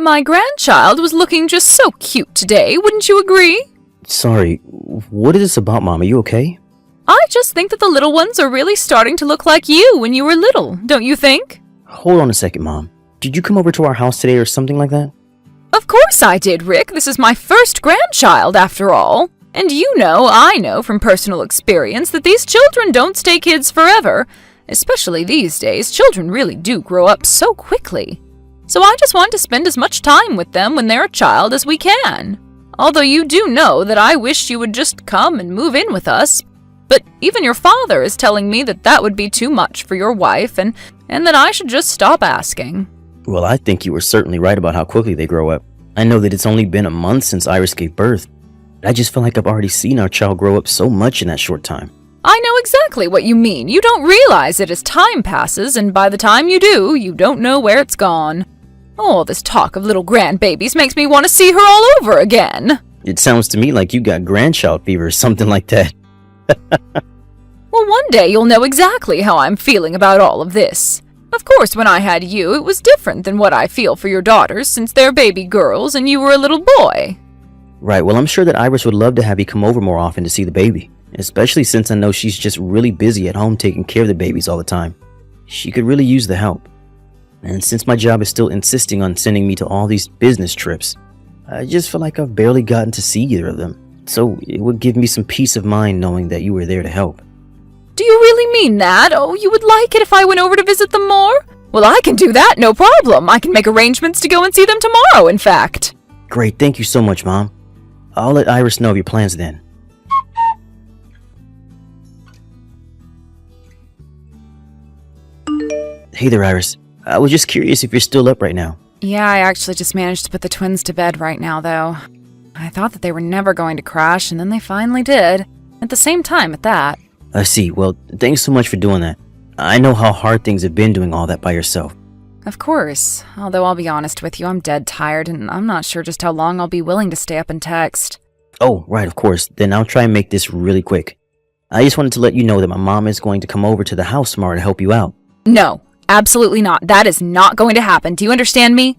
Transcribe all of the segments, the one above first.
My grandchild was looking just so cute today, wouldn't you agree? Sorry, what is this about, Mom? Are you okay? I just think that the little ones are really starting to look like you when you were little, don't you think? Hold on a second, Mom. Did you come over to our house today or something like that? Of course I did, Rick. This is my first grandchild, after all. And I know from personal experience that these children don't stay kids forever. Especially these days, children really do grow up so quickly. So I just want to spend as much time with them when they're a child as we can. Although you do know that I wish you would just come and move in with us. But even your father is telling me that that would be too much for your wife and that I should just stop asking. Well, I think you were certainly right about how quickly they grow up. I know that it's only been a month since Iris gave birth. I just feel like I've already seen our child grow up so much in that short time. I know exactly what you mean. You don't realize it as time passes, and by the time you do, you don't know where it's gone. All this talk of little grandbabies makes me want to see her all over again. It sounds to me like you got grandchild fever or something like that. Well, one day you'll know exactly how I'm feeling about all of this. Of course, when I had you, it was different than what I feel for your daughters since they're baby girls and you were a little boy. Right, well, I'm sure that Iris would love to have you come over more often to see the baby, especially since I know she's just really busy at home taking care of the babies all the time. She could really use the help. And since my job is still insisting on sending me to all these business trips, I just feel like I've barely gotten to see either of them. So it would give me some peace of mind knowing that you were there to help. Do you really mean that? Oh, you would like it if I went over to visit them more? Well, I can do that, no problem. I can make arrangements to go and see them tomorrow, in fact. Great, thank you so much, Mom. I'll let Iris know of your plans then. Hey there, Iris. I was just curious if you're still up right now. Yeah, I actually just managed to put the twins to bed right now, though. I thought that they were never going to crash, and then they finally did. At the same time, at that. I see. Well, thanks so much for doing that. I know how hard things have been doing all that by yourself. Of course. Although I'll be honest with you, I'm dead tired, and I'm not sure just how long I'll be willing to stay up and text. Oh, right, of course. Then I'll try and make this really quick. I just wanted to let you know that my mom is going to come over to the house tomorrow to help you out. No, absolutely not. That is not going to happen. Do you understand me?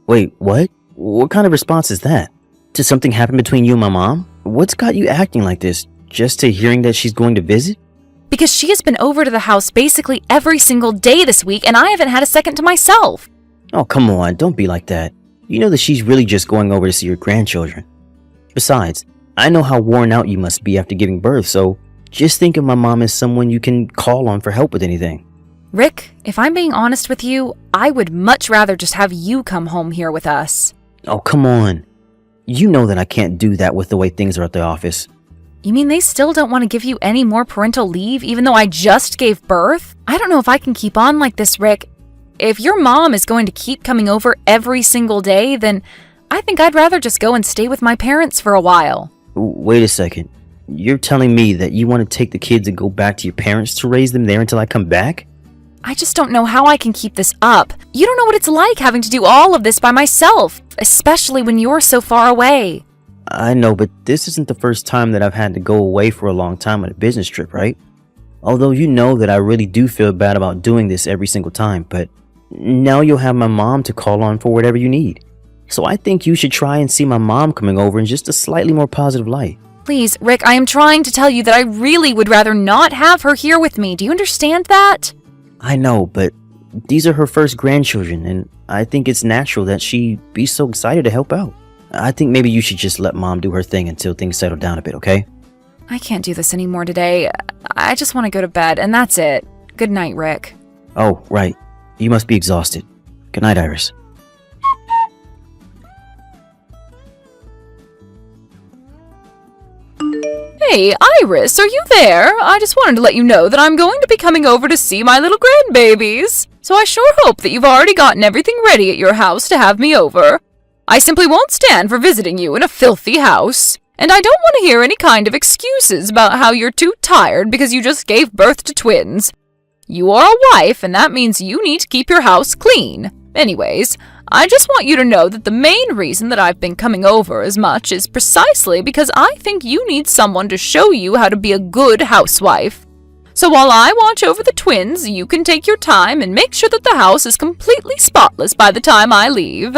Wait, what? What kind of response is that? Did something happen between you and my mom? What's got you acting like this? Just to hearing that she's going to visit? Because she has been over to the house basically every single day this week, and I haven't had a second to myself. Oh, come on, don't be like that. You know that she's really just going over to see your grandchildren. Besides, I know how worn out you must be after giving birth, so just think of my mom as someone you can call on for help with anything. Rick, if I'm being honest with you, I would much rather just have you come home here with us. Oh, come on. You know that I can't do that with the way things are at the office. You mean they still don't want to give you any more parental leave even though I just gave birth? I don't know if I can keep on like this, Rick. If your mom is going to keep coming over every single day, then I think I'd rather just go and stay with my parents for a while. Wait a second. You're telling me that you want to take the kids and go back to your parents to raise them there until I come back? I just don't know how I can keep this up. You don't know what it's like having to do all of this by myself, especially when you're so far away. I know, but this isn't the first time that I've had to go away for a long time on a business trip, right? Although you know that I really do feel bad about doing this every single time, but now you'll have my mom to call on for whatever you need. So I think you should try and see my mom coming over in just a slightly more positive light. Please, Rick, I am trying to tell you that I really would rather not have her here with me. Do you understand that? I know, but these are her first grandchildren, and I think it's natural that she be so excited to help out. I think maybe you should just let Mom do her thing until things settle down a bit, okay? I can't do this anymore today. I just want to go to bed, and that's it. Good night, Rick. Oh, right. You must be exhausted. Good night, Iris. Hey, Iris, are you there? I just wanted to let you know that I'm going to be coming over to see my little grandbabies. So I sure hope that you've already gotten everything ready at your house to have me over. I simply won't stand for visiting you in a filthy house. And I don't want to hear any kind of excuses about how you're too tired because you just gave birth to twins. You are a wife, and that means you need to keep your house clean. Anyways, I just want you to know that the main reason that I've been coming over as much is precisely because I think you need someone to show you how to be a good housewife. So while I watch over the twins, you can take your time and make sure that the house is completely spotless by the time I leave.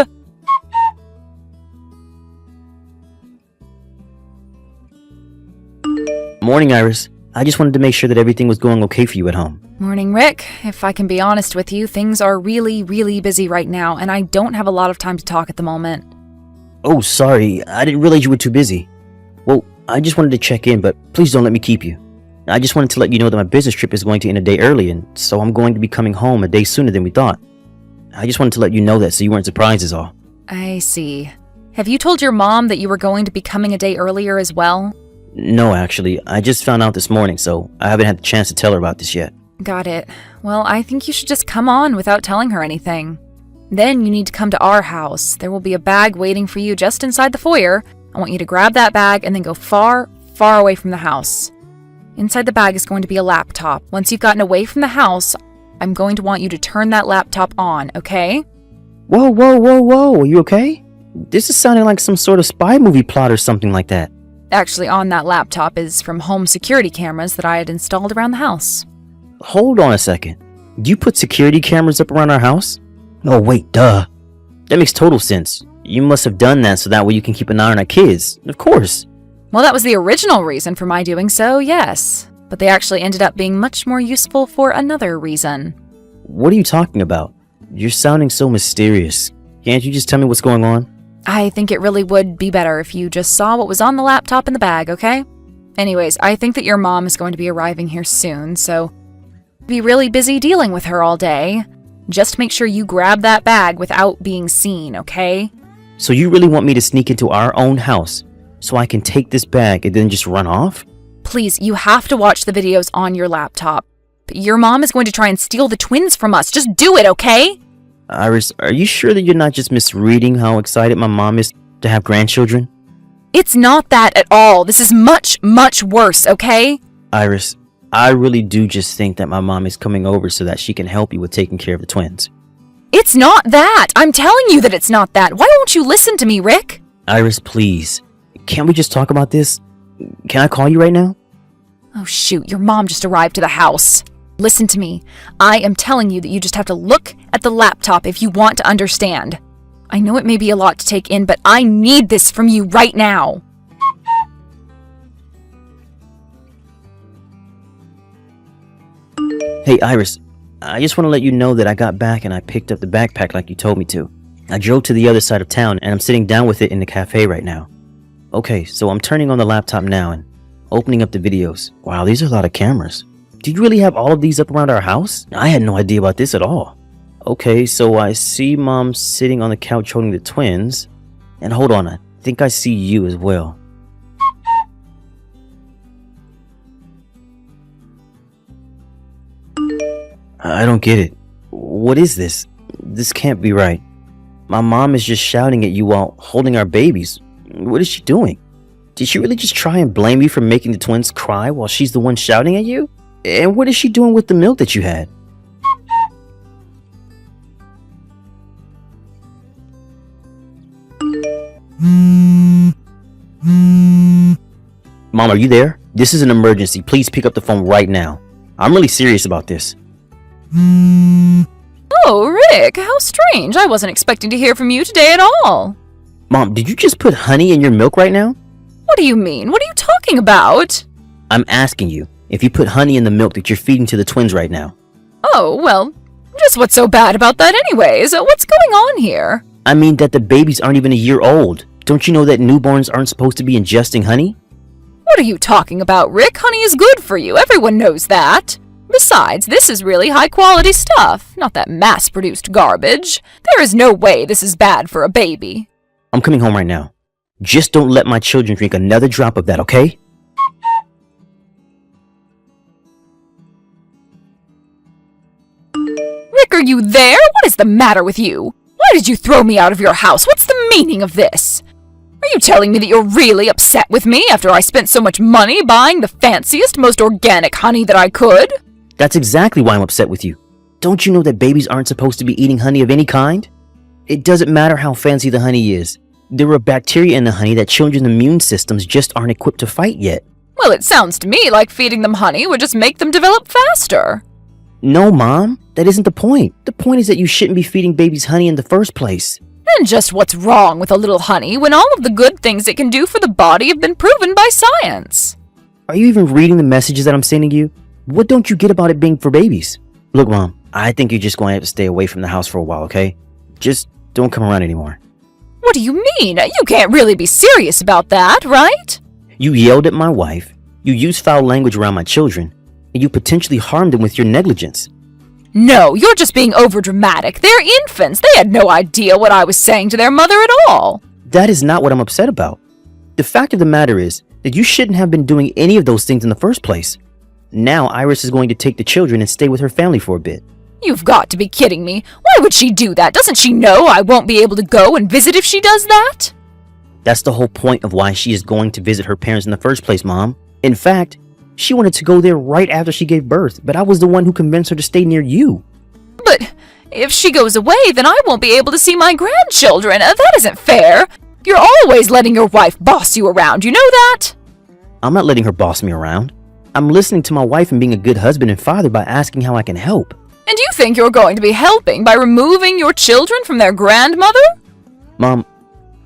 Morning, Iris. I just wanted to make sure that everything was going okay for you at home. Morning, Rick. If I can be honest with you, things are really, really busy right now, and I don't have a lot of time to talk at the moment. Oh, sorry. I didn't realize you were too busy. Well, I just wanted to check in, but please don't let me keep you. I just wanted to let you know that my business trip is going to end a day early, and so I'm going to be coming home a day sooner than we thought. I just wanted to let you know that so you weren't surprised is all. I see. Have you told your mom that you were going to be coming a day earlier as well? No, actually. I just found out this morning, so I haven't had the chance to tell her about this yet. Got it. Well, I think you should just come on without telling her anything. Then you need to come to our house. There will be a bag waiting for you just inside the foyer. I want you to grab that bag and then go far, far away from the house. Inside the bag is going to be a laptop. Once you've gotten away from the house, I'm going to want you to turn that laptop on, okay? Whoa, whoa, whoa, whoa. Are you okay? This is sounding like some sort of spy movie plot or something like that. Actually, on that laptop is from home security cameras that I had installed around the house. Hold on a second. You put security cameras up around our house? Oh, wait, duh. That makes total sense. You must have done that so that way you can keep an eye on our kids. Of course. Well, that was the original reason for my doing so, yes. But they actually ended up being much more useful for another reason. What are you talking about? You're sounding so mysterious. Can't you just tell me what's going on? I think it really would be better if you just saw what was on the laptop in the bag, okay? Anyways, I think that your mom is going to be arriving here soon, so be really busy dealing with her all day. Just make sure you grab that bag without being seen, okay? So you really want me to sneak into our own house so I can take this bag and then just run off? Please, you have to watch the videos on your laptop. Your mom is going to try and steal the twins from us. Just do it, okay? Iris, are you sure that you're not just misreading how excited my mom is to have grandchildren? It's not that at all. This is much, much worse, okay? Iris, I really do just think that my mom is coming over so that she can help you with taking care of the twins. It's not that! I'm telling you that it's not that! Why won't you listen to me, Rick? Iris, please. Can't we just talk about this? Can I call you right now? Oh shoot, your mom just arrived to the house. Listen to me. I am telling you that you just have to look at the laptop if you want to understand. I know it may be a lot to take in, but I need this from you right now. Hey, Iris. I just want to let you know that I got back and I picked up the backpack like you told me to. I drove to the other side of town and I'm sitting down with it in the cafe right now. Okay, so I'm turning on the laptop now and opening up the videos. Wow, these are a lot of cameras. Do you really have all of these up around our house? I had no idea about this at all. Okay, so I see Mom sitting on the couch holding the twins. And hold on, I think I see you as well. I don't get it. What is this? This can't be right. My mom is just shouting at you while holding our babies. What is she doing? Did she really just try and blame you for making the twins cry while she's the one shouting at you? And what is she doing with the milk that you had? Mom, are you there? This is an emergency. Please pick up the phone right now. I'm really serious about this. Oh, Rick, how strange. I wasn't expecting to hear from you today at all. Mom, did you just put honey in your milk right now? What do you mean? What are you talking about? I'm asking you if you put honey in the milk that you're feeding to the twins right now. Oh, well, just what's so bad about that anyways? What's going on here? I mean that the babies aren't even a year old. Don't you know that newborns aren't supposed to be ingesting honey? What are you talking about, Rick? Honey is good for you. Everyone knows that. Besides, this is really high-quality stuff, not that mass-produced garbage. There is no way this is bad for a baby. I'm coming home right now. Just don't let my children drink another drop of that, okay? Rick, are you there? What is the matter with you? Why did you throw me out of your house? What's the meaning of this? Are you telling me that you're really upset with me after I spent so much money buying the fanciest, most organic honey that I could? That's exactly why I'm upset with you. Don't you know that babies aren't supposed to be eating honey of any kind? It doesn't matter how fancy the honey is. There are bacteria in the honey that children's immune systems just aren't equipped to fight yet. Well, it sounds to me like feeding them honey would just make them develop faster. No, Mom. That isn't the point. The point is that you shouldn't be feeding babies honey in the first place. And just what's wrong with a little honey when all of the good things it can do for the body have been proven by science? Are you even reading the messages that I'm sending you? What don't you get about it being for babies? Look, Mom, I think you're just going to have to stay away from the house for a while, okay? Just don't come around anymore. What do you mean? You can't really be serious about that, right? You yelled at my wife, you used foul language around my children, and you potentially harmed them with your negligence. No, you're just being overdramatic. They're infants. They had no idea what I was saying to their mother at all. That is not what I'm upset about. The fact of the matter is that you shouldn't have been doing any of those things in the first place. Now Iris is going to take the children and stay with her family for a bit. You've got to be kidding me. Why would she do that? Doesn't she know I won't be able to go and visit if she does that? That's the whole point of why she is going to visit her parents in the first place, Mom. In fact, she wanted to go there right after she gave birth, but I was the one who convinced her to stay near you. But if she goes away, then I won't be able to see my grandchildren. That isn't fair. You're always letting your wife boss you around, you know that? I'm not letting her boss me around. I'm listening to my wife and being a good husband and father by asking how I can help. And you think you're going to be helping by removing your children from their grandmother? Mom,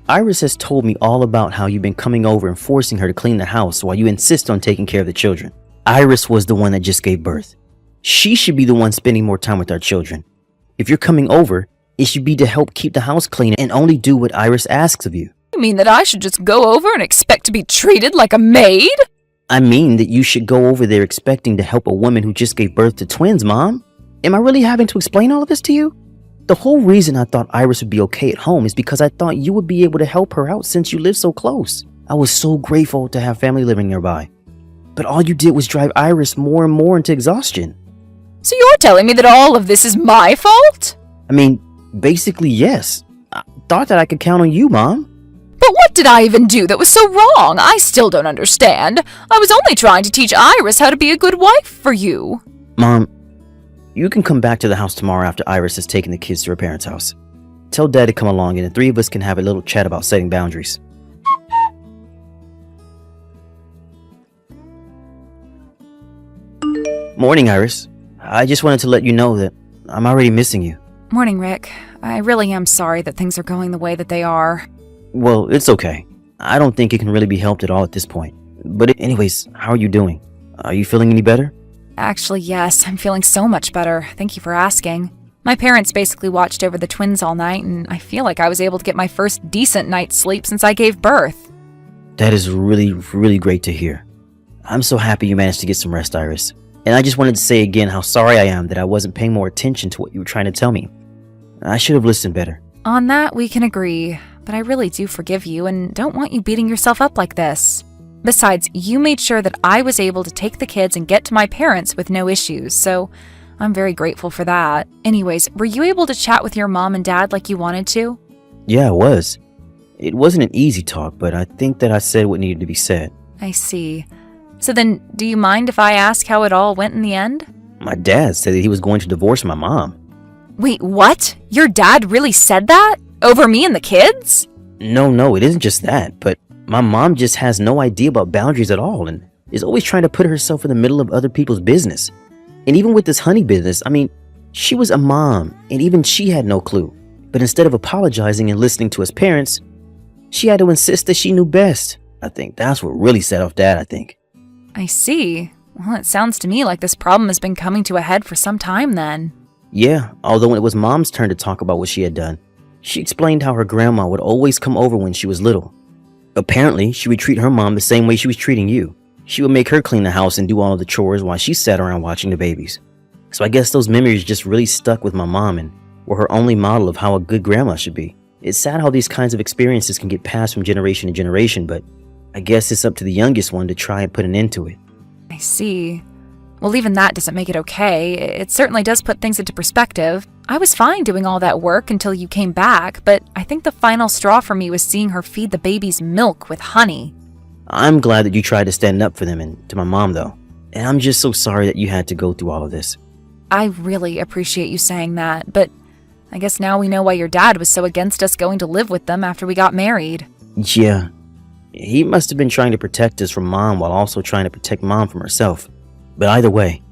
Iris has told me all about how you've been coming over and forcing her to clean the house while you insist on taking care of the children. Iris was the one that just gave birth. She should be the one spending more time with our children. If you're coming over, it should be to help keep the house clean and only do what Iris asks of you. You mean that I should just go over and expect to be treated like a maid? I mean that you should go over there expecting to help a woman who just gave birth to twins, Mom. Am I really having to explain all of this to you? The whole reason I thought Iris would be okay at home is because I thought you would be able to help her out since you live so close. I was so grateful to have family living nearby. But all you did was drive Iris more and more into exhaustion. So you're telling me that all of this is my fault? I mean, basically, yes. I thought that I could count on you, Mom. But what did I even do that was so wrong? I still don't understand. I was only trying to teach Iris how to be a good wife for you. Mom, you can come back to the house tomorrow after Iris has taken the kids to her parents' house. Tell Dad to come along and the three of us can have a little chat about setting boundaries. Morning, Iris. I just wanted to let you know that I'm already missing you. Morning, Rick. I really am sorry that things are going the way that they are. Well, it's okay. I don't think it can really be helped at all at this point. But anyways, how are you doing? Are you feeling any better? Actually, yes, I'm feeling so much better. Thank you for asking. My parents basically watched over the twins all night, and I feel like I was able to get my first decent night's sleep since I gave birth. That is really, really great to hear. I'm so happy you managed to get some rest, Iris. And I just wanted to say again how sorry I am that I wasn't paying more attention to what you were trying to tell me. I should have listened better. On that, we can agree, but I really do forgive you and don't want you beating yourself up like this. Besides, you made sure that I was able to take the kids and get to my parents with no issues, so I'm very grateful for that. Anyways, were you able to chat with your mom and dad like you wanted to? Yeah, I was. It wasn't an easy talk, but I think that I said what needed to be said. I see. So then, do you mind if I ask how it all went in the end? My dad said that he was going to divorce my mom. Wait, what? Your dad really said that? Over me and the kids? No, it isn't just that, but my mom just has no idea about boundaries at all and is always trying to put herself in the middle of other people's business. And even with this honey business, I mean, she was a mom and even she had no clue. But instead of apologizing and listening to his parents, she had to insist that she knew best. I think that's what really set off Dad, I think. I see. Well, it sounds to me like this problem has been coming to a head for some time then. Yeah, although when it was Mom's turn to talk about what she had done, she explained how her grandma would always come over when she was little. Apparently, she would treat her mom the same way she was treating you. She would make her clean the house and do all of the chores while she sat around watching the babies. So I guess those memories just really stuck with my mom and were her only model of how a good grandma should be. It's sad how these kinds of experiences can get passed from generation to generation, but I guess it's up to the youngest one to try and put an end to it. I see. Well, even that doesn't make it okay. It certainly does put things into perspective. I was fine doing all that work until you came back, but I think the final straw for me was seeing her feed the babies milk with honey. I'm glad that you tried to stand up for them and to my mom, though. And I'm just so sorry that you had to go through all of this. I really appreciate you saying that, but I guess now we know why your dad was so against us going to live with them after we got married. Yeah. He must have been trying to protect us from Mom while also trying to protect Mom from herself. But either way,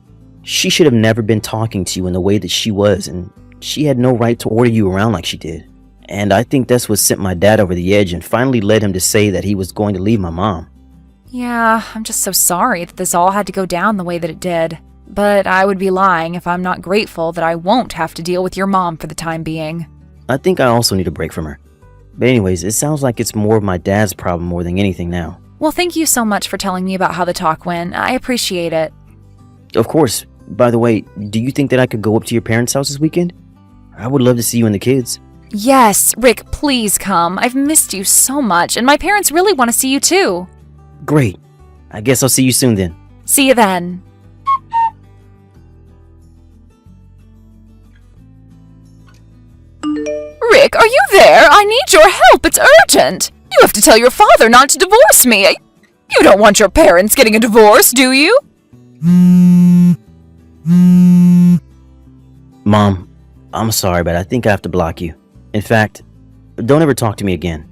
she should have never been talking to you in the way that she was, and she had no right to order you around like she did. And I think that's what sent my dad over the edge and finally led him to say that he was going to leave my mom. Yeah, I'm just so sorry that this all had to go down the way that it did. But I would be lying if I'm not grateful that I won't have to deal with your mom for the time being. I think I also need a break from her. But anyways, it sounds like it's more of my dad's problem more than anything now. Well, thank you so much for telling me about how the talk went. I appreciate it. Of course. By the way, do you think that I could go up to your parents' house this weekend? I would love to see you and the kids. Yes, Rick, please come. I've missed you so much, and my parents really want to see you too. Great. I guess I'll see you soon then. See you then. Rick, are you there? I need your help. It's urgent. You have to tell your father not to divorce me. You don't want your parents getting a divorce, do you? Mom, I'm sorry, but I think I have to block you. In fact, don't ever talk to me again.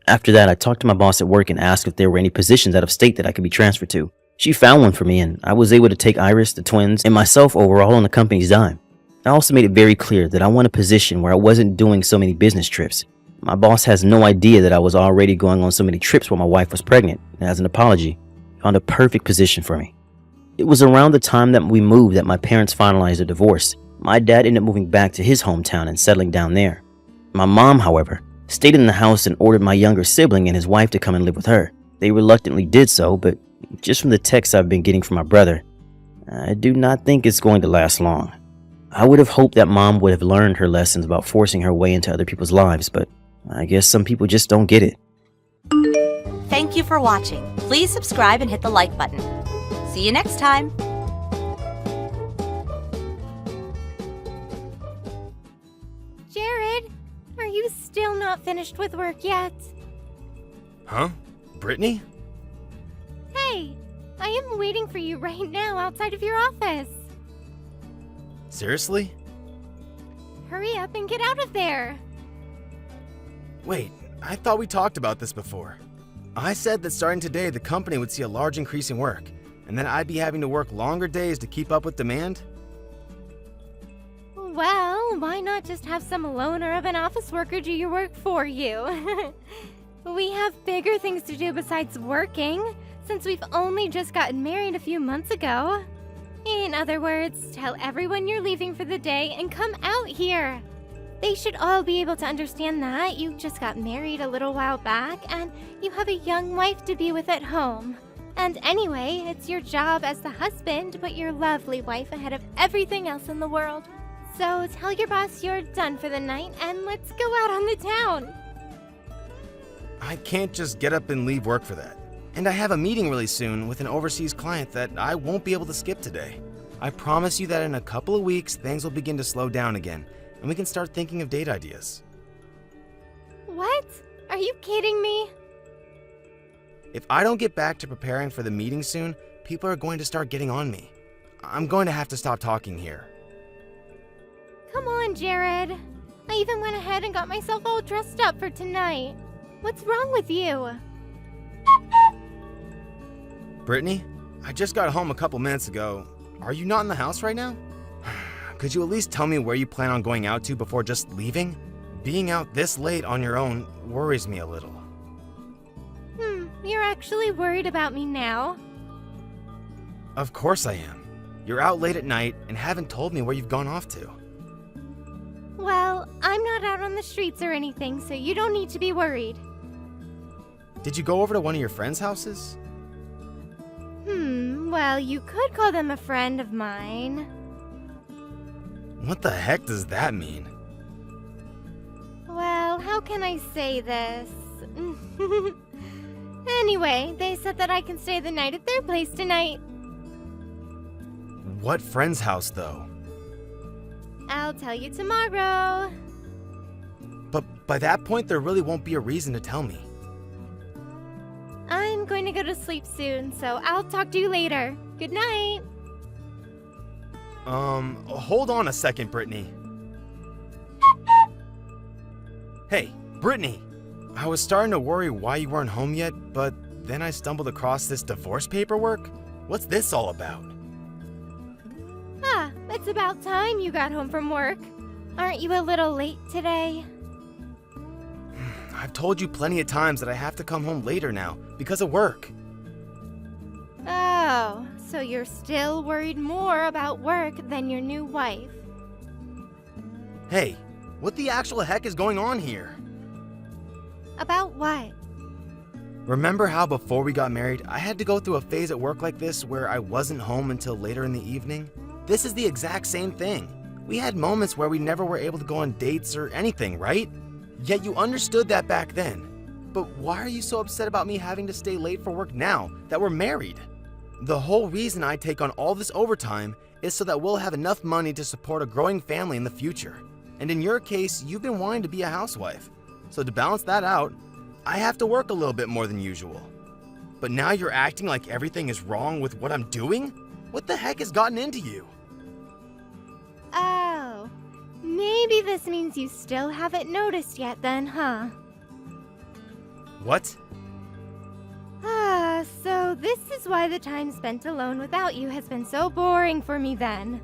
After that, I talked to my boss at work and asked if there were any positions out of state that I could be transferred to. She found one for me, and I was able to take Iris, the twins, and myself over all on the company's dime. I also made it very clear that I want a position where I wasn't doing so many business trips. My boss has no idea that I was already going on so many trips while my wife was pregnant, and as an apology, found a perfect position for me. It was around the time that we moved that my parents finalized a divorce. My dad ended up moving back to his hometown and settling down there. My mom, however, stayed in the house and ordered my younger sibling and his wife to come and live with her. They reluctantly did so, but just from the texts I've been getting from my brother, I do not think it's going to last long. I would have hoped that mom would have learned her lessons about forcing her way into other people's lives, but I guess some people just don't get it. Thank you for watching. Please subscribe and hit the like button. See you next time. Jared, are you still not finished with work yet? Huh? Brittany? Hey, I am waiting for you right now outside of your office. Seriously? Hurry up and get out of there. Wait, I thought we talked about this before. I said that starting today the company would see a large increase in work, and then I'd be having to work longer days to keep up with demand? Well, why not just have some loner of an office worker do your work for you? We have bigger things to do besides working, since we've only just gotten married a few months ago. In other words, tell everyone you're leaving for the day and come out here. They should all be able to understand that you just got married a little while back and you have a young wife to be with at home. And anyway, it's your job as the husband to put your lovely wife ahead of everything else in the world. So tell your boss you're done for the night and let's go out on the town. I can't just get up and leave work for that. And I have a meeting really soon with an overseas client that I won't be able to skip today. I promise you that in a couple of weeks, things will begin to slow down again, and we can start thinking of date ideas. What? Are you kidding me? If I don't get back to preparing for the meeting soon, people are going to start getting on me. I'm going to have to stop talking here. Come on, Jared. I even went ahead and got myself all dressed up for tonight. What's wrong with you? Brittany, I just got home a couple minutes ago. Are you not in the house right now? Could you at least tell me where you plan on going out to before just leaving? Being out this late on your own worries me a little. You're actually worried about me now? Of course I am. You're out late at night and haven't told me where you've gone off to. Well, I'm not out on the streets or anything, so you don't need to be worried. Did you go over to one of your friends' houses? Well, you could call them a friend of mine. What the heck does that mean? Well, how can I say this? Anyway, they said that I can stay the night at their place tonight. What friend's house, though? I'll tell you tomorrow. But by that point, there really won't be a reason to tell me. I'm going to go to sleep soon, so I'll talk to you later. Good night. Hold on a second, Brittany. Hey, Brittany! I was starting to worry why you weren't home yet, but then I stumbled across this divorce paperwork. What's this all about? It's about time you got home from work. Aren't you a little late today? I've told you plenty of times that I have to come home later now because of work. Oh, so you're still worried more about work than your new wife. Hey, what the actual heck is going on here? About what? Remember how before we got married, I had to go through a phase at work like this where I wasn't home until later in the evening? This is the exact same thing. We had moments where we never were able to go on dates or anything, right? Yet you understood that back then. But why are you so upset about me having to stay late for work now that we're married? The whole reason I take on all this overtime is so that we'll have enough money to support a growing family in the future. And in your case, you've been wanting to be a housewife. So to balance that out, I have to work a little bit more than usual. But now you're acting like everything is wrong with what I'm doing? What the heck has gotten into you? Oh, maybe this means you still haven't noticed yet then, huh? What? So this is why the time spent alone without you has been so boring for me then.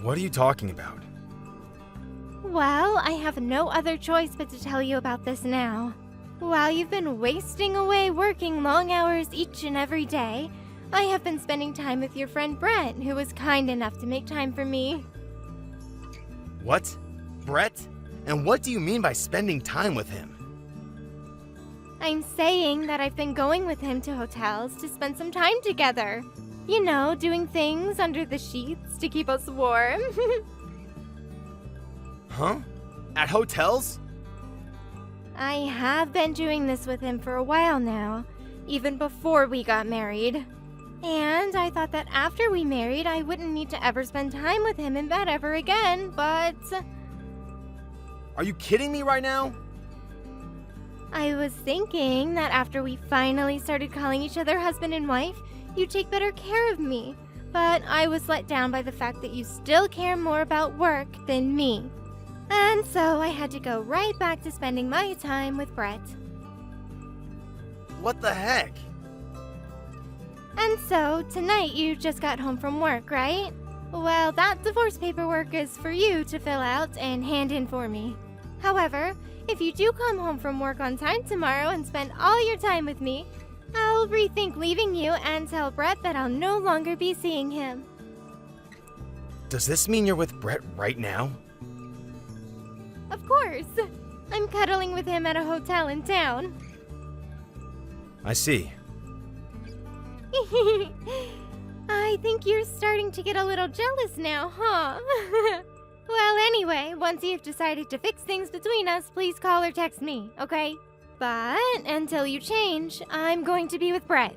What are you talking about? Well, I have no other choice but to tell you about this now. While you've been wasting away working long hours each and every day, I have been spending time with your friend Brett, who was kind enough to make time for me. What? Brett? And what do you mean by spending time with him? I'm saying that I've been going with him to hotels to spend some time together. You know, doing things under the sheets to keep us warm. Huh? At hotels? I have been doing this with him for a while now, even before we got married. And I thought that after we married, I wouldn't need to ever spend time with him in bed ever again, but... Are you kidding me right now? I was thinking that after we finally started calling each other husband and wife, you'd take better care of me. But I was let down by the fact that you still care more about work than me. And so I had to go right back to spending my time with Brett. What the heck? And so, tonight you just got home from work, right? Well, that divorce paperwork is for you to fill out and hand in for me. However, if you do come home from work on time tomorrow and spend all your time with me, I'll rethink leaving you and tell Brett that I'll no longer be seeing him. Does this mean you're with Brett right now? Of course. I'm cuddling with him at a hotel in town. I see. I think you're starting to get a little jealous now, huh? Well, anyway, once you've decided to fix things between us, please call or text me, okay? But until you change, I'm going to be with Brett.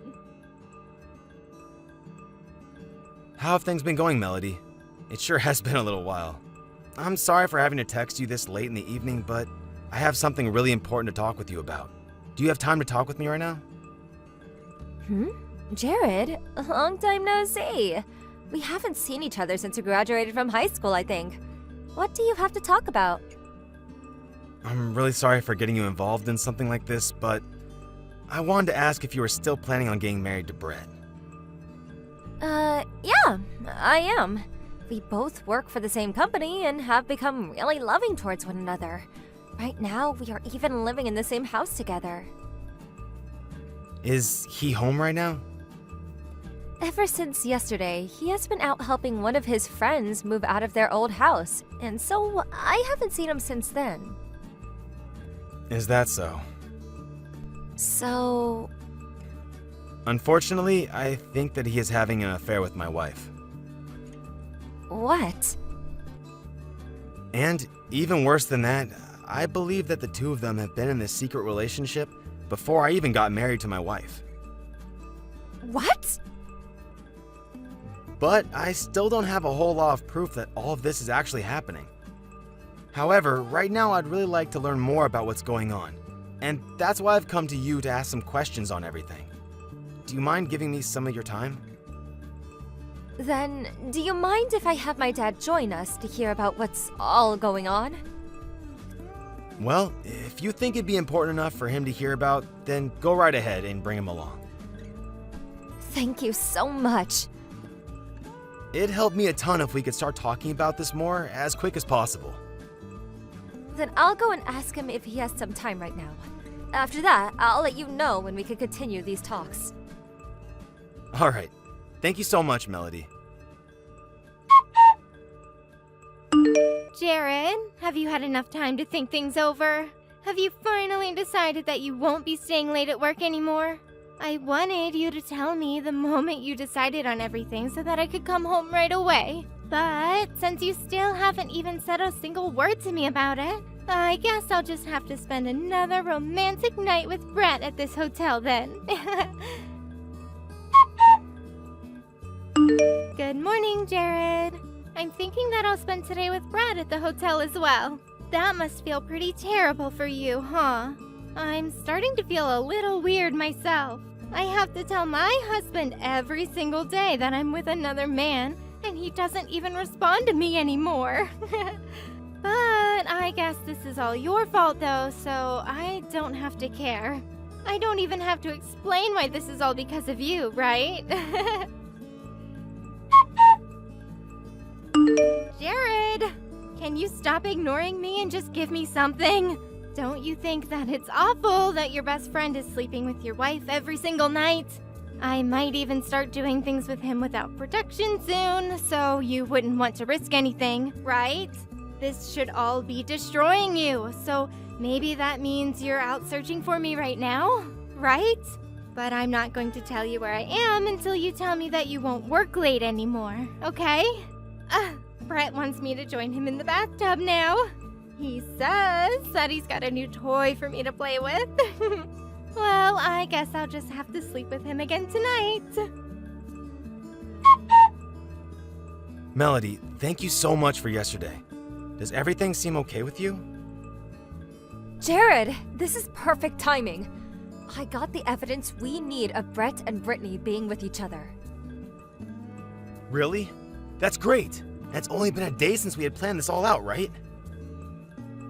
How have things been going, Melody? It sure has been a little while. I'm sorry for having to text you this late in the evening, but I have something really important to talk with you about. Do you have time to talk with me right now? Jared, a long time no see. We haven't seen each other since we graduated from high school, I think. What do you have to talk about? I'm really sorry for getting you involved in something like this, but I wanted to ask if you were still planning on getting married to Brett. Yeah, I am. We both work for the same company and have become really loving towards one another. Right now, we are even living in the same house together. Is he home right now? Ever since yesterday, he has been out helping one of his friends move out of their old house, and so I haven't seen him since then. Is that so? So... Unfortunately, I think that he is having an affair with my wife. what? And even worse than that, I believe that the two of them have been in this secret relationship before I even got married to my wife. What? But I still don't have a whole lot of proof that all of this is actually happening. However, right now I'd really like to learn more about what's going on, and that's why I've come to you to ask some questions on everything. Do you mind giving me some of your time? Then, do you mind if I have my dad join us to hear about what's all going on? Well, if you think it'd be important enough for him to hear about, then go right ahead and bring him along. Thank you so much. It'd help me a ton if we could start talking about this more as quick as possible. Then I'll go and ask him if he has some time right now. After that, I'll let you know when we can continue these talks. Alright. Thank you so much, Melody. Jared, have you had enough time to think things over? Have you finally decided that you won't be staying late at work anymore? I wanted you to tell me the moment you decided on everything so that I could come home right away. But since you still haven't even said a single word to me about it, I guess I'll just have to spend another romantic night with Brett at this hotel then. Good morning, Jared. I'm thinking that I'll spend today with Brad at the hotel as well. That must feel pretty terrible for you, huh? I'm starting to feel a little weird myself. I have to tell my husband every single day that I'm with another man, and he doesn't even respond to me anymore. But I guess this is all your fault though, so I don't have to care. I don't even have to explain why this is all because of you, right? Jared! Can you stop ignoring me and just give me something? Don't you think that it's awful that your best friend is sleeping with your wife every single night? I might even start doing things with him without protection soon, so you wouldn't want to risk anything, right? This should all be destroying you, so maybe that means you're out searching for me right now, right? But I'm not going to tell you where I am until you tell me that you won't work late anymore, okay? Brett wants me to join him in the bathtub now. He says that he's got a new toy for me to play with. Well, I guess I'll just have to sleep with him again tonight. Melody, thank you so much for yesterday. Does everything seem okay with you? Jared, this is perfect timing. I got the evidence we need of Brett and Brittany being with each other. Really? That's great. It's only been a day since we had planned this all out, right?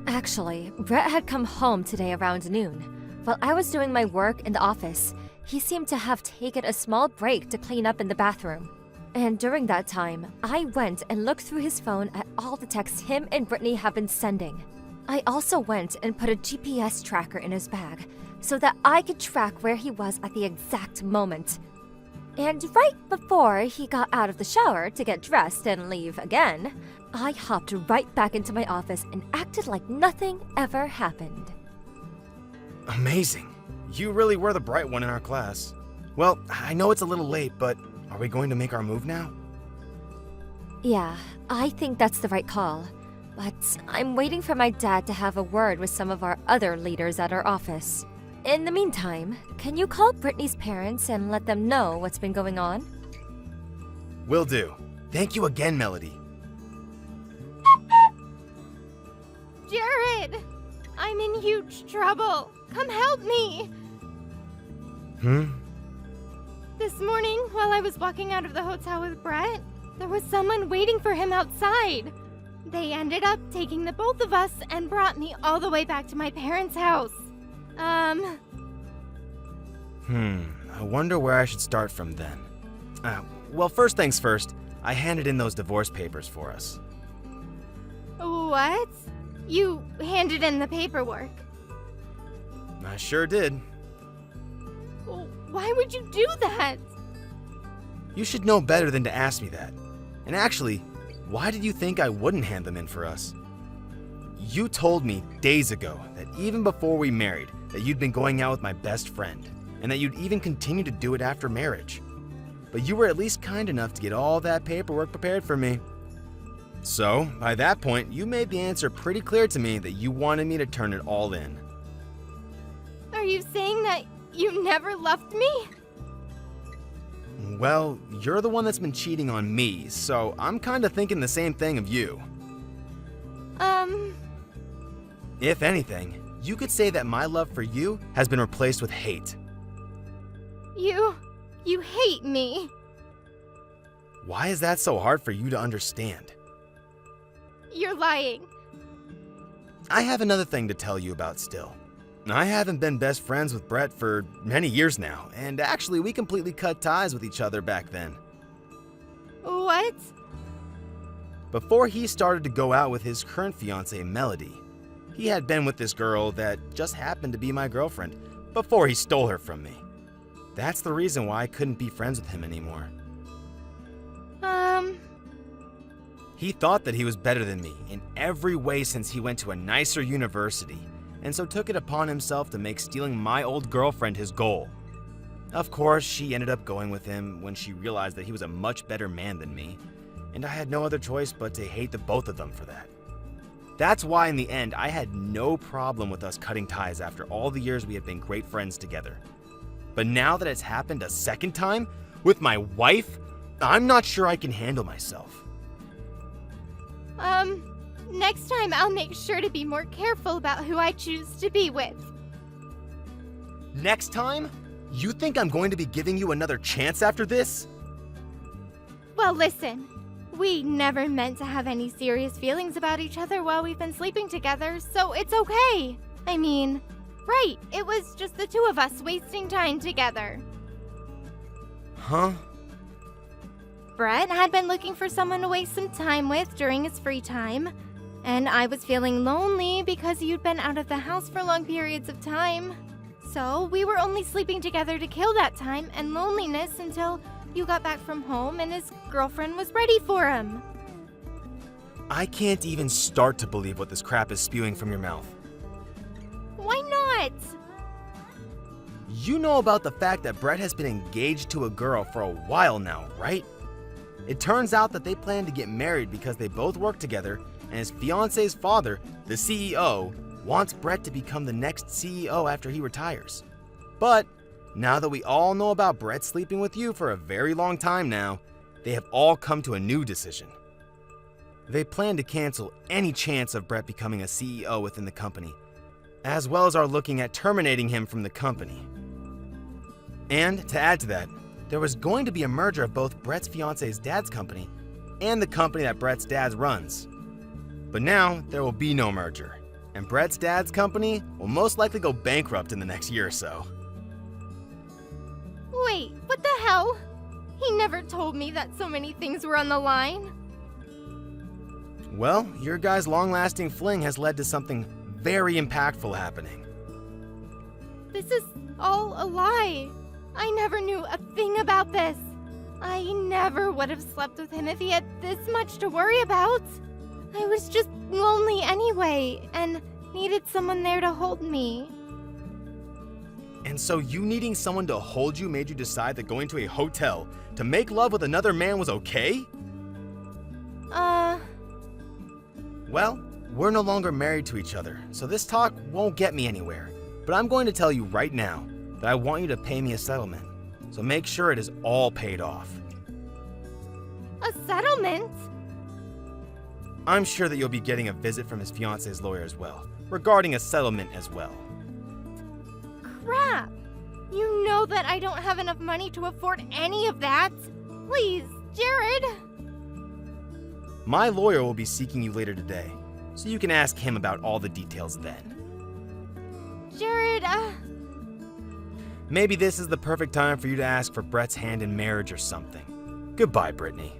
Actually, Brett had come home today around noon. While I was doing my work in the office, he seemed to have taken a small break to clean up in the bathroom. And during that time, I went and looked through his phone at all the texts him and Brittany have been sending. I also went and put a GPS tracker in his bag so that I could track where he was at the exact moment. And right before he got out of the shower to get dressed and leave again, I hopped right back into my office and acted like nothing ever happened. Amazing. You really were the bright one in our class. Well, I know it's a little late, but are we going to make our move now? Yeah, I think that's the right call. But I'm waiting for my dad to have a word with some of our other leaders at our office. In the meantime, can you call Brittany's parents and let them know what's been going on? Will do. Thank you again, Melody. Jared! I'm in huge trouble. Come help me! This morning, while I was walking out of the hotel with Brett, there was someone waiting for him outside. They ended up taking the both of us and brought me all the way back to my parents' house. I wonder where I should start from then. Well, first things first, I handed in those divorce papers for us. What? You handed in the paperwork. I sure did. Why would you do that? You should know better than to ask me that. And actually, why did you think I wouldn't hand them in for us? You told me days ago that even before we married, that you'd been going out with my best friend, and that you'd even continue to do it after marriage. But you were at least kind enough to get all that paperwork prepared for me. So, by that point, you made the answer pretty clear to me that you wanted me to turn it all in. Are you saying that you never loved me? Well, you're the one that's been cheating on me, so I'm kinda thinking the same thing of you. If anything, you could say that my love for you has been replaced with hate. You hate me. Why is that so hard for you to understand? You're lying. I have another thing to tell you about still. I haven't been best friends with Brett for many years now, and actually we completely cut ties with each other back then. What? Before he started to go out with his current fiancée, Melody, He had been with this girl that just happened to be my girlfriend before he stole her from me. That's the reason why I couldn't be friends with him anymore. He thought that he was better than me in every way since he went to a nicer university, and so took it upon himself to make stealing my old girlfriend his goal. Of course, she ended up going with him when she realized that he was a much better man than me, and I had no other choice but to hate the both of them for that. That's why in the end, I had no problem with us cutting ties after all the years we had been great friends together. But now that it's happened a second time, with my wife, I'm not sure I can handle myself. Next time I'll make sure to be more careful about who I choose to be with. Next time? You think I'm going to be giving you another chance after this? Well, listen. We never meant to have any serious feelings about each other while we've been sleeping together, so it's okay. I mean, right, it was just the two of us wasting time together. Huh? Brett had been looking for someone to waste some time with during his free time, and I was feeling lonely because you'd been out of the house for long periods of time. So we were only sleeping together to kill that time and loneliness until you got back from home and his girlfriend was ready for him. I can't even start to believe what this crap is spewing from your mouth. Why not? You know about the fact that Brett has been engaged to a girl for a while now, right? It turns out that they plan to get married because they both work together, and his fiance's father, the CEO, wants Brett to become the next CEO after he retires. But now that we all know about Brett sleeping with you for a very long time now, they have all come to a new decision. They plan to cancel any chance of Brett becoming a CEO within the company, as well as are looking at terminating him from the company. And to add to that, there was going to be a merger of both Brett's fiance's dad's company and the company that Brett's dad runs. But now there will be no merger, and Brett's dad's company will most likely go bankrupt in the next year or so. Wait, what the hell? He never told me that so many things were on the line. Well, your guys' long-lasting fling has led to something very impactful happening. This is all a lie. I never knew a thing about this. I never would have slept with him if he had this much to worry about. I was just lonely anyway, and needed someone there to hold me. And so you needing someone to hold you made you decide that going to a hotel to make love with another man was okay? Well, we're no longer married to each other, so this talk won't get me anywhere. But I'm going to tell you right now that I want you to pay me a settlement, so make sure it is all paid off. A settlement? I'm sure that you'll be getting a visit from his fiance's lawyer as well, regarding a settlement as well. Crap! You know that I don't have enough money to afford any of that. Please, Jared! My lawyer will be seeking you later today, so you can ask him about all the details then. Jared, Maybe this is the perfect time for you to ask for Brett's hand in marriage or something. Goodbye, Brittany.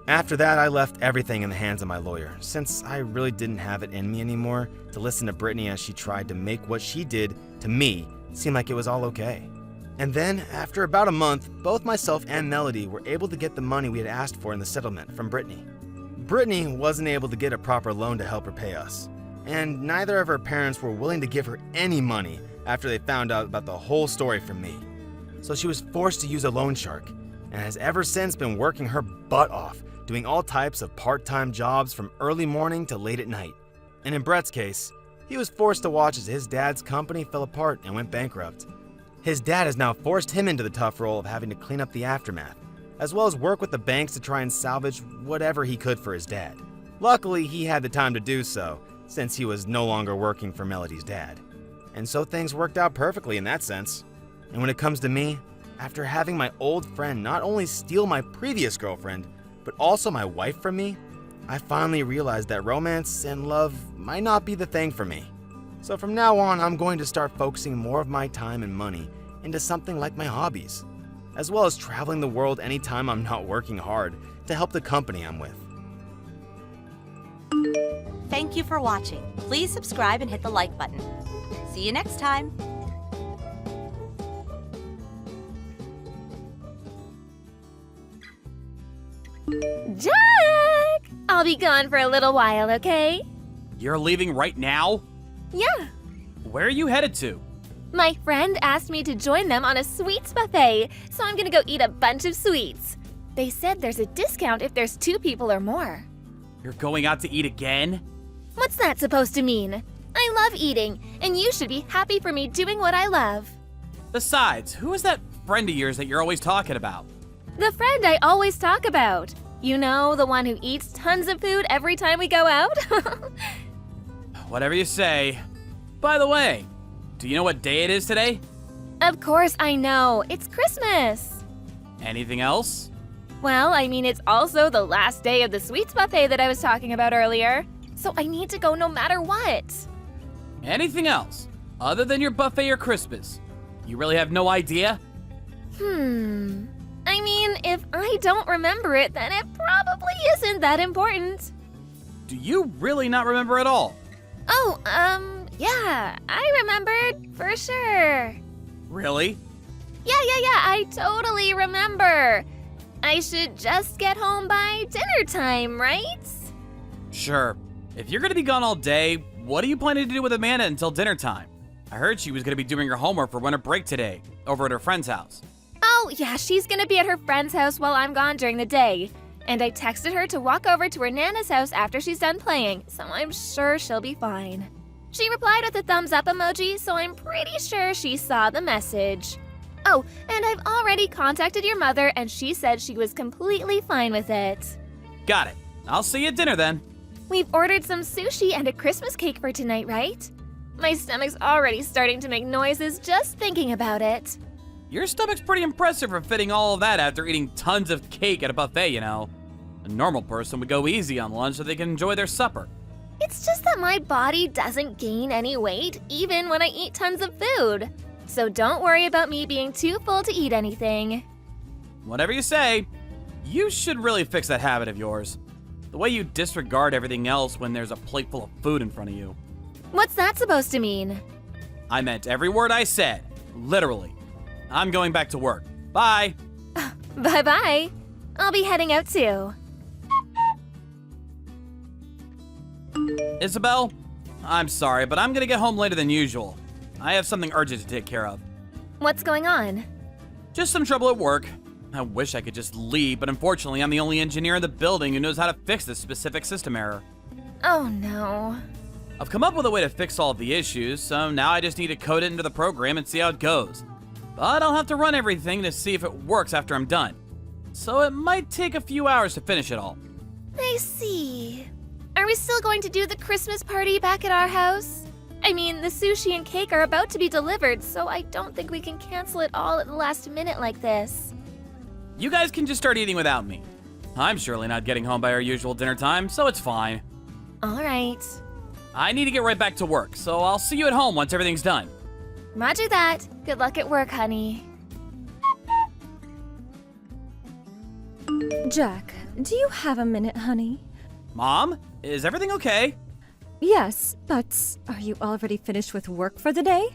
After that, I left everything in the hands of my lawyer, since I really didn't have it in me anymore to listen to Brittany as she tried to make what she did to me seem like it was all okay. And then, after about a month, both myself and Melody were able to get the money we had asked for in the settlement from Brittany. Brittany wasn't able to get a proper loan to help her pay us, and neither of her parents were willing to give her any money after they found out about the whole story from me. So she was forced to use a loan shark, and has ever since been working her butt off, doing all types of part-time jobs from early morning to late at night. And in Brett's case, he was forced to watch as his dad's company fell apart and went bankrupt. His dad has now forced him into the tough role of having to clean up the aftermath, as well as work with the banks to try and salvage whatever he could for his dad. Luckily, he had the time to do so, since he was no longer working for Melody's dad. And so things worked out perfectly in that sense. And when it comes to me, after having my old friend not only steal my previous girlfriend, but also my wife from me, I finally realized that romance and love might not be the thing for me. So from now on, I'm going to start focusing more of my time and money into something like my hobbies, as well as traveling the world anytime I'm not working hard to help the company I'm with. Thank you for watching. Please subscribe and hit the like button. See you next time. Jack! I'll be gone for a little while, okay? You're leaving right now? Yeah. Where are you headed to? My friend asked me to join them on a sweets buffet, so I'm gonna go eat a bunch of sweets. They said there's a discount if there's 2 people or more. You're going out to eat again? What's that supposed to mean? I love eating, and you should be happy for me doing what I love. Besides, who is that friend of yours that you're always talking about? The friend I always talk about. You know, the one who eats tons of food every time we go out? Whatever you say. By the way, do you know what day it is today? Of course I know. It's Christmas. Anything else? Well, I mean, it's also the last day of the sweets buffet that I was talking about earlier. So I need to go no matter what. Anything else? Other than your buffet or Christmas? You really have no idea? I mean, if I don't remember it, then it probably isn't that important. Do you really not remember at all? Oh, yeah, I remembered for sure. Really? Yeah, I totally remember. I should just get home by dinner time, right? Sure. If you're gonna be gone all day, what are you planning to do with Amanda until dinner time? I heard she was gonna be doing her homework for winter break today, over at her friend's house. Oh, yeah, she's gonna be at her friend's house while I'm gone during the day. And I texted her to walk over to her Nana's house after she's done playing, so I'm sure she'll be fine. She replied with a thumbs up emoji, so I'm pretty sure she saw the message. Oh, and I've already contacted your mother, and she said she was completely fine with it. Got it. I'll see you at dinner then. We've ordered some sushi and a Christmas cake for tonight, right? My stomach's already starting to make noises just thinking about it. Your stomach's pretty impressive for fitting all of that after eating tons of cake at a buffet, you know. A normal person would go easy on lunch so they can enjoy their supper. It's just that my body doesn't gain any weight even when I eat tons of food. So don't worry about me being too full to eat anything. Whatever you say, you should really fix that habit of yours. The way you disregard everything else when there's a plate full of food in front of you. What's that supposed to mean? I meant every word I said, literally. I'm going back to work. Bye. Bye-bye. I'll be heading out too. Isabel, I'm sorry, but I'm gonna get home later than usual. I have something urgent to take care of. What's going on? Just some trouble at work. I wish I could just leave, but unfortunately I'm the only engineer in the building who knows how to fix this specific system error. Oh no. I've come up with a way to fix all of the issues, so now I just need to code it into the program and see how it goes. But I'll have to run everything to see if it works after I'm done. So it might take a few hours to finish it all. I see. Are we still going to do the Christmas party back at our house? I mean, the sushi and cake are about to be delivered, so I don't think we can cancel it all at the last minute like this. You guys can just start eating without me. I'm surely not getting home by our usual dinner time, so it's fine. All right. I need to get right back to work, so I'll see you at home once everything's done. Roger that. Good luck at work, honey. Jack, do you have a minute, honey? Mom, is everything okay? Yes, but are you already finished with work for the day?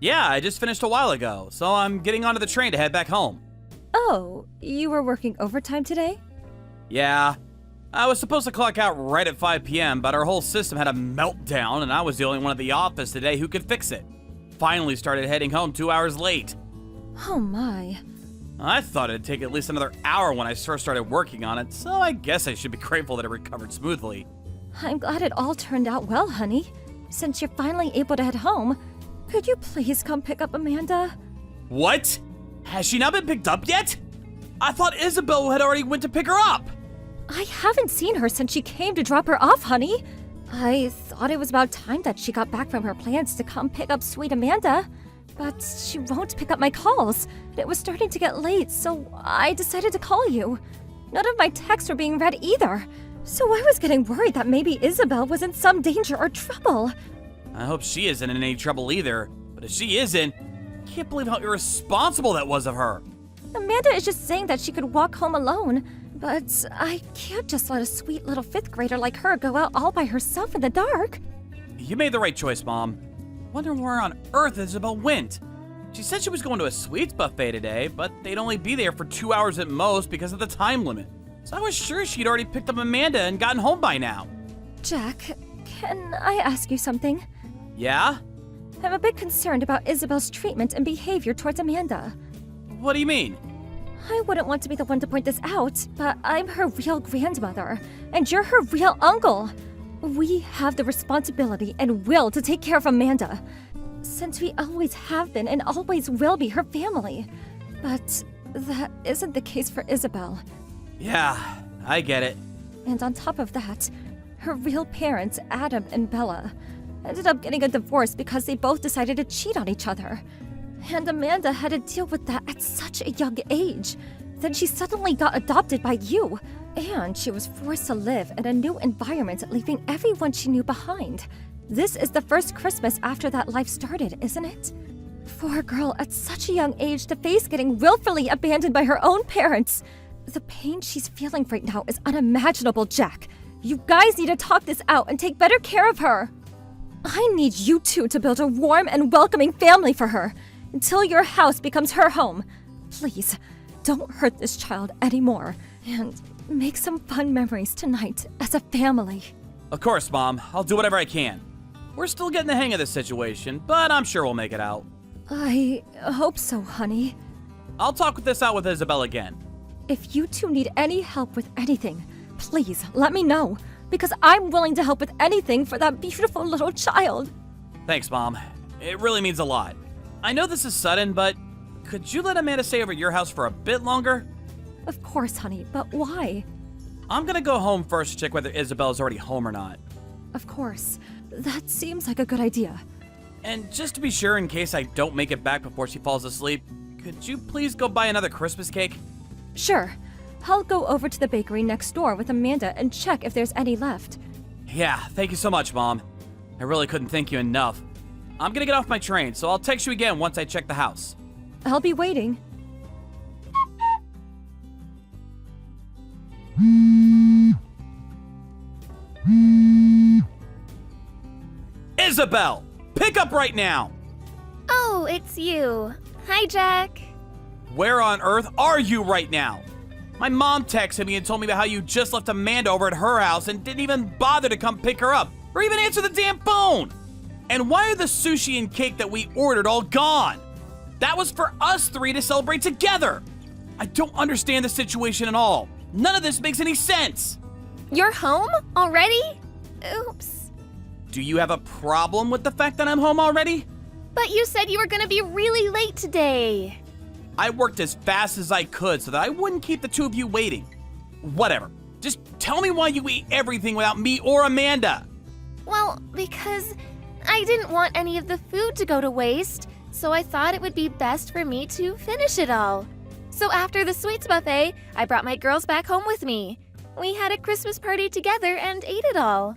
Yeah, I just finished a while ago, so I'm getting onto the train to head back home. Oh, you were working overtime today? Yeah. I was supposed to clock out right at 5 p.m., but our whole system had a meltdown, and I was the only one at the office today who could fix it. Finally started heading home 2 hours late. Oh my. I thought it'd take at least another hour when I first started working on it, so I guess I should be grateful that it recovered smoothly. I'm glad it all turned out well, honey. Since you're finally able to head home, could you please come pick up Amanda? What? Has she not been picked up yet? I thought Isabel had already went to pick her up. I haven't seen her since she came to drop her off, honey. I thought it was about time that she got back from her plans to come pick up sweet Amanda. But she won't pick up my calls. It was starting to get late, so I decided to call you. None of my texts were being read either. So I was getting worried that maybe Isabel was in some danger or trouble. I hope she isn't in any trouble either. But if she isn't, I can't believe how irresponsible that was of her. Amanda is just saying that she could walk home alone. But I can't just let a sweet little 5th grader like her go out all by herself in the dark. You made the right choice, Mom. Wonder where on earth Isabel went. She said she was going to a sweets buffet today, but they'd only be there for 2 hours at most because of the time limit. So I was sure she'd already picked up Amanda and gotten home by now. Jack, can I ask you something? Yeah? I'm a bit concerned about Isabel's treatment and behavior towards Amanda. What do you mean? I wouldn't want to be the one to point this out, but I'm her real grandmother, and you're her real uncle. We have the responsibility and will to take care of Amanda, since we always have been and always will be her family. But that isn't the case for Isabel. Yeah, I get it. And on top of that, her real parents, Adam and Bella, ended up getting a divorce because they both decided to cheat on each other. And Amanda had to deal with that at such a young age. Then she suddenly got adopted by you, and she was forced to live in a new environment, leaving everyone she knew behind. This is the first Christmas after that life started, isn't it? For a girl at such a young age to face getting willfully abandoned by her own parents. The pain she's feeling right now is unimaginable, Jack. You guys need to talk this out and take better care of her. I need you two to build a warm and welcoming family for her until your house becomes her home. Please, don't hurt this child anymore, and make some fun memories tonight as a family. Of course, Mom. I'll do whatever I can. We're still getting the hang of this situation, but I'm sure we'll make it out. I hope so, honey. I'll talk this out with Isabel again. If you two need any help with anything, please let me know, because I'm willing to help with anything for that beautiful little child. Thanks, Mom. It really means a lot. I know this is sudden, but could you let Amanda stay over at your house for a bit longer? Of course, honey, but why? I'm gonna go home first to check whether Isabel's already home or not. Of course. That seems like a good idea. And just to be sure, in case I don't make it back before she falls asleep, could you please go buy another Christmas cake? Sure. I'll go over to the bakery next door with Amanda and check if there's any left. Yeah, thank you so much, Mom. I really couldn't thank you enough. I'm gonna get off my train, so I'll text you again once I check the house. I'll be waiting. Isabel! Pick up right now! Oh, it's you. Hi, Jack. Where on earth are you right now? My mom texted me and told me about how you just left Amanda over at her house and didn't even bother to come pick her up or even answer the damn phone. And why are the sushi and cake that we ordered all gone? That was for us three to celebrate together. I don't understand the situation at all. None of this makes any sense. You're home already? Oops. Do you have a problem with the fact that I'm home already? But you said you were gonna be really late today. I worked as fast as I could so that I wouldn't keep the two of you waiting. Whatever. Just tell me why you ate everything without me or Amanda. Well, because I didn't want any of the food to go to waste, so I thought it would be best for me to finish it all. So after the sweets buffet, I brought my girls back home with me. We had a Christmas party together and ate it all.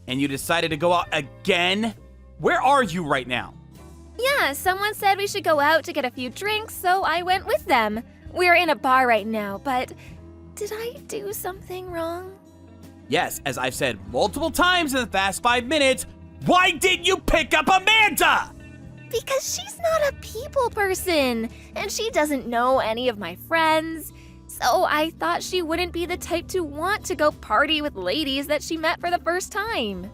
And you decided to go out again? Where are you right now? Yeah, someone said we should go out to get a few drinks, so I went with them. We're in a bar right now, but did I do something wrong? Yes, as I've said multiple times in the past 5 minutes, why didn't you pick up Amanda? Because she's not a people person, and she doesn't know any of my friends. So I thought she wouldn't be the type to want to go party with ladies that she met for the first time.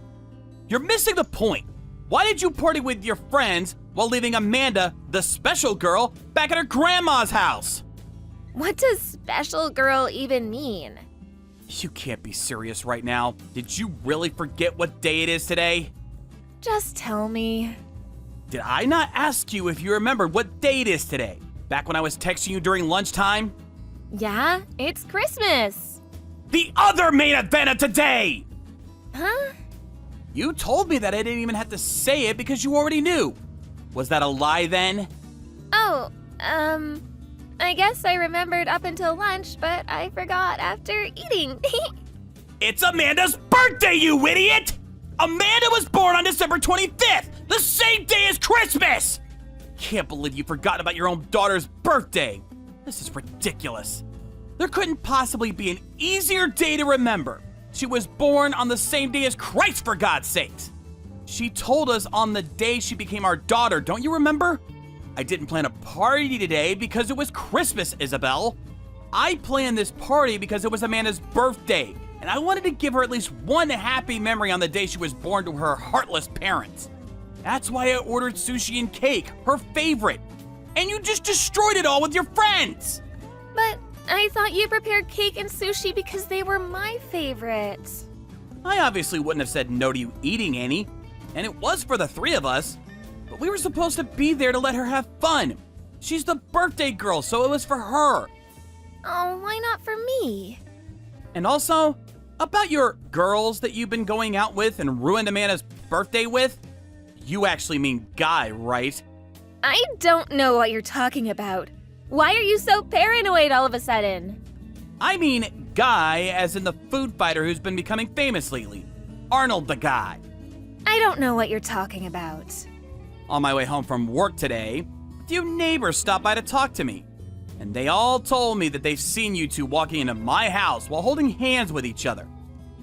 You're missing the point. Why did you party with your friends while leaving Amanda, the special girl, back at her grandma's house? What does special girl even mean? You can't be serious right now. Did you really forget what day it is today? Just tell me. Did I not ask you if you remembered what day it is today? Back when I was texting you during lunchtime? Yeah, it's Christmas. The other main event of today! Huh? You told me that I didn't even have to say it because you already knew. Was that a lie then? Oh, I guess I remembered up until lunch, but I forgot after eating. It's Amanda's birthday, you idiot! Amanda was born on December 25th, the same day as Christmas! Can't believe you've forgotten about your own daughter's birthday. This is ridiculous. There couldn't possibly be an easier day to remember. She was born on the same day as Christ, for God's sakes. She told us on the day she became our daughter, don't you remember? I didn't plan a party today because it was Christmas, Isabel. I planned this party because it was Amanda's birthday, and I wanted to give her at least one happy memory on the day she was born to her heartless parents. That's why I ordered sushi and cake, her favorite. And you just destroyed it all with your friends! But I thought you prepared cake and sushi because they were my favorites. I obviously wouldn't have said no to you eating any, and it was for the three of us. But we were supposed to be there to let her have fun. She's the birthday girl, so it was for her. Oh, why not for me? And also, about your girls that you've been going out with and ruined Amanda's birthday with, you actually mean Guy, right? I don't know what you're talking about. Why are you so paranoid all of a sudden? I mean Guy as in the food fighter who's been becoming famous lately. Arnold the Guy. I don't know what you're talking about. On my way home from work today, a few neighbors stopped by to talk to me. And they all told me that they've seen you two walking into my house while holding hands with each other.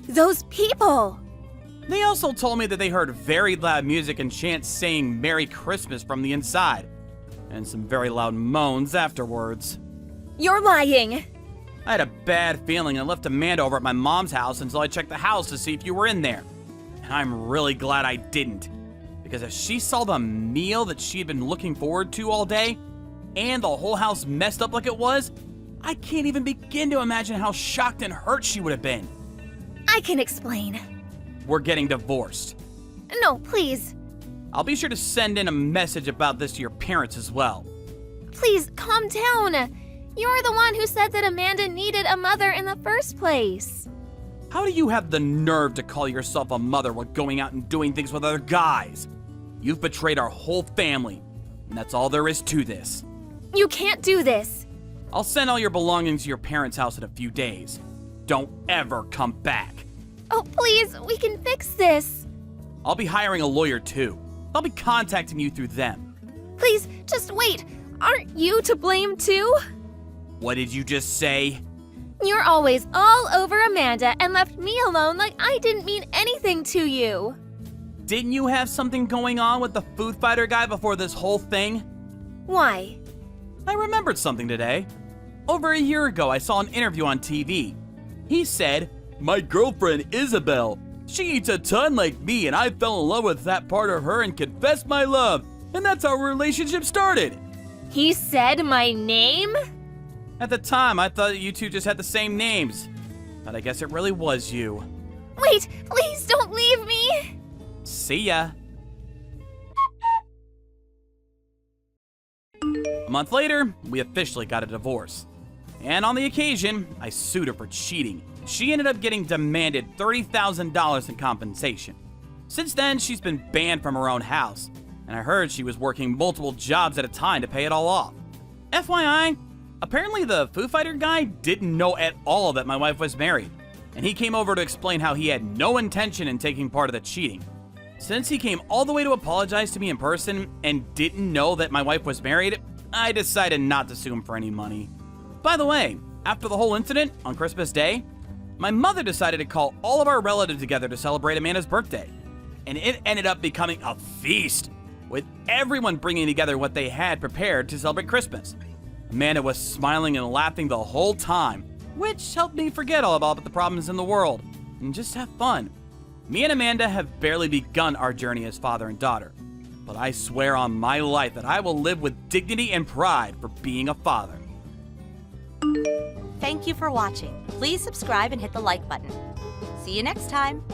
Those people! They also told me that they heard very loud music and chants saying Merry Christmas from the inside, and some very loud moans afterwards. You're lying! I had a bad feeling and left Amanda over at my mom's house until I checked the house to see if you were in there. And I'm really glad I didn't, because if she saw the meal that she had been looking forward to all day, and the whole house messed up like it was, I can't even begin to imagine how shocked and hurt she would have been. I can explain. We're getting divorced. No, please. I'll be sure to send in a message about this to your parents as well. Please, calm down. You're the one who said that Amanda needed a mother in the first place. How do you have the nerve to call yourself a mother while going out and doing things with other guys? You've betrayed our whole family, and that's all there is to this. You can't do this. I'll send all your belongings to your parents' house in a few days. Don't ever come back. Oh, please, we can fix this. I'll be hiring a lawyer too. I'll be contacting you through them. Please, just wait. Aren't you to blame too? What did you just say? You're always all over Amanda and left me alone like I didn't mean anything to you. Didn't you have something going on with the food fighter guy before this whole thing? Why? I remembered something today. Over a year ago, I saw an interview on TV. He said, "My girlfriend Isabel, she eats a ton like me and I fell in love with that part of her and confessed my love, and that's how our relationship started." He said my name? At the time, I thought you two just had the same names, but I guess it really was you. Wait, please don't leave me. See ya. A month later, we officially got a divorce. And on the occasion, I sued her for cheating. She ended up getting demanded $30,000 in compensation. Since then, she's been banned from her own house, and I heard she was working multiple jobs at a time to pay it all off. FYI, apparently the food fighter guy didn't know at all that my wife was married, and he came over to explain how he had no intention in taking part of the cheating. Since he came all the way to apologize to me in person and didn't know that my wife was married, I decided not to sue him for any money. By the way, after the whole incident on Christmas Day, my mother decided to call all of our relatives together to celebrate Amanda's birthday. And it ended up becoming a feast, with everyone bringing together what they had prepared to celebrate Christmas. Amanda was smiling and laughing the whole time, which helped me forget all about the problems in the world and just have fun. Me and Amanda have barely begun our journey as father and daughter, but I swear on my life that I will live with dignity and pride for being a father. Thank you for watching. Please subscribe and hit the like button. See you next time.